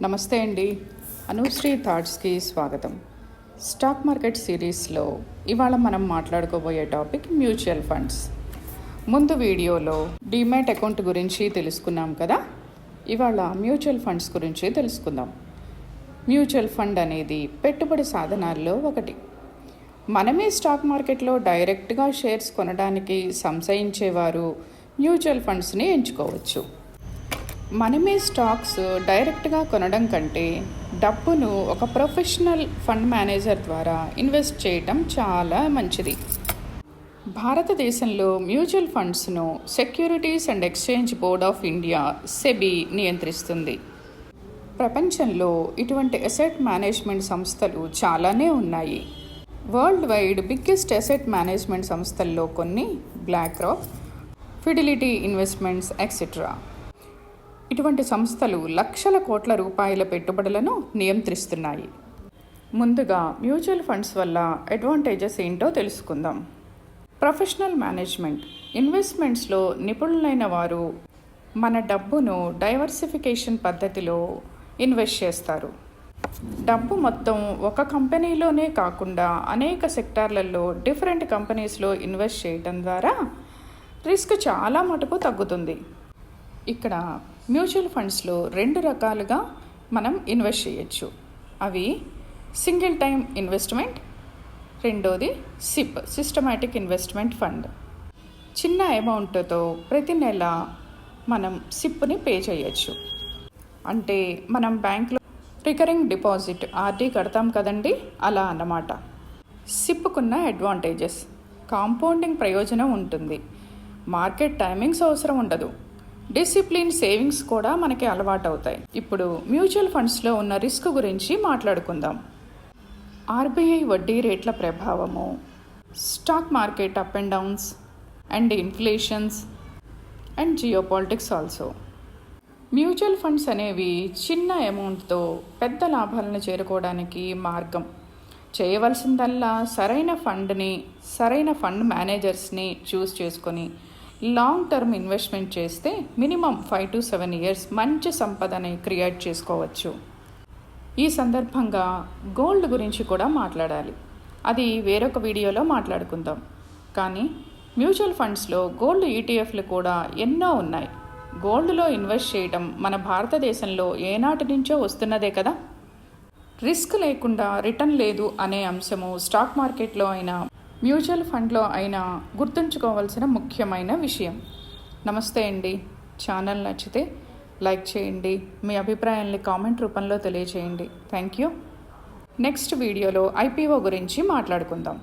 నమస్తే అండి. అనుశ్రీ థాట్స్కి స్వాగతం. స్టాక్ మార్కెట్ సిరీస్లో ఇవాళ మనం మాట్లాడుకోబోయే టాపిక్ మ్యూచువల్ ఫండ్స్. ముందు వీడియోలో డీమ్యాట్ అకౌంట్ గురించి తెలుసుకున్నాం కదా. ఇవాళ మ్యూచువల్ ఫండ్స్ గురించి తెలుసుకుందాం. మ్యూచువల్ ఫండ్ అనేది పెట్టుబడి సాధనాల్లో ఒకటి. మనమే స్టాక్ మార్కెట్లో డైరెక్ట్గా షేర్స్ కొనడానికి సంశయించేవారు మ్యూచువల్ ఫండ్స్ని ఎంచుకోవచ్చు. మనమే స్టాక్స్ డైరెక్ట్గా కొనడం కంటే డబ్బును ఒక ప్రొఫెషనల్ ఫండ్ మేనేజర్ ద్వారా ఇన్వెస్ట్ చేయటం చాలా మంచిది. భారతదేశంలో మ్యూచువల్ ఫండ్స్ను securities and exchange board of India SEBI నియంత్రిస్తుంది. ప్రపంచంలో ఇటువంటి అసెట్ మేనేజ్మెంట్ సంస్థలు చాలానే ఉన్నాయి. World wide biggest asset management సంస్థల్లో కొన్ని BlackRock, Fidelity Investments etcetera. ఇటువంటి సంస్థలు లక్షల కోట్ల రూపాయల పెట్టుబడులను నియంత్రిస్తున్నాయి. ముందుగా మ్యూచువల్ ఫండ్స్ వల్ల అడ్వాంటేజెస్ ఏంటో తెలుసుకుందాం. Professional management. ఇన్వెస్ట్మెంట్స్లో నిపుణులైన వారు మన డబ్బును డైవర్సిఫికేషన్ పద్ధతిలో ఇన్వెస్ట్ చేస్తారు. డబ్బు మొత్తం ఒక కంపెనీలోనే కాకుండా అనేక సెక్టార్లలో డిఫరెంట్ కంపెనీస్లో ఇన్వెస్ట్ చేయడం ద్వారా రిస్క్ చాలా మటుకు తగ్గుతుంది. ఇక్కడ మ్యూచువల్ ఫండ్స్లో రెండు రకాలుగా మనం ఇన్వెస్ట్ చేయొచ్చు. అవి సింగిల్ టైం ఇన్వెస్ట్మెంట్, రెండోది సిప్ సిస్టమాటిక్ ఇన్వెస్ట్మెంట్ ఫండ్. చిన్న అమౌంట్తో ప్రతి నెల మనం సిప్ని పే చేయొచ్చు. అంటే మనం బ్యాంక్లో రికరింగ్ డిపాజిట్ ఆర్డీ కడతాం కదండి, అలా అన్నమాట. సిప్కున్న అడ్వాంటేజెస్: కాంపౌండింగ్ ప్రయోజనం ఉంటుంది, మార్కెట్ టైమింగ్స్ అవసరం ఉండదు, డిసిప్లిన్ సేవింగ్స్ కూడా మనకి అలవాటు అవుతాయి. ఇప్పుడు మ్యూచువల్ ఫండ్స్లో ఉన్న రిస్క్ గురించి మాట్లాడుకుందాం. ఆర్బీఐ వడ్డీ రేట్ల ప్రభావము, stock market up and downs and inflations and geopolitics also. Mutual funds అనేవి చిన్న అమౌంట్తో పెద్ద లాభాలను చేరుకోవడానికి మార్గం. చేయవలసిందల్లా సరైన ఫండ్ మేనేజర్స్ని చూస్ చేసుకొని లాంగ్ టర్మ్ ఇన్వెస్ట్మెంట్ చేస్తే మినిమం 5 to 7 years మంచి సంపదని క్రియేట్ చేసుకోవచ్చు. ఈ సందర్భంగా గోల్డ్ గురించి కూడా మాట్లాడాలి. అది వేరొక వీడియోలో మాట్లాడుకుందాం. కానీ మ్యూచువల్ ఫండ్స్లో గోల్డ్ ఈటీఎఫ్లు కూడా ఎన్నో ఉన్నాయి. గోల్డ్లో ఇన్వెస్ట్ చేయడం మన భారతదేశంలో ఏనాటి నుంచో వస్తున్నదే కదా. రిస్క్ లేకుండా రిటర్న్ లేదు అనే అంశము స్టాక్ మార్కెట్లో అయినా మ్యూచువల్ ఫండ్లో అయినా గుర్తుంచుకోవాల్సిన ముఖ్యమైన విషయం. నమస్తే అండి. ఛానల్ నచ్చితే లైక్ చేయండి, మీ అభిప్రాయాల్ని కామెంట్ రూపంలో తెలియచేయండి. Thank you. నెక్స్ట్ వీడియోలో ఐపీఓ గురించి మాట్లాడుకుందాం.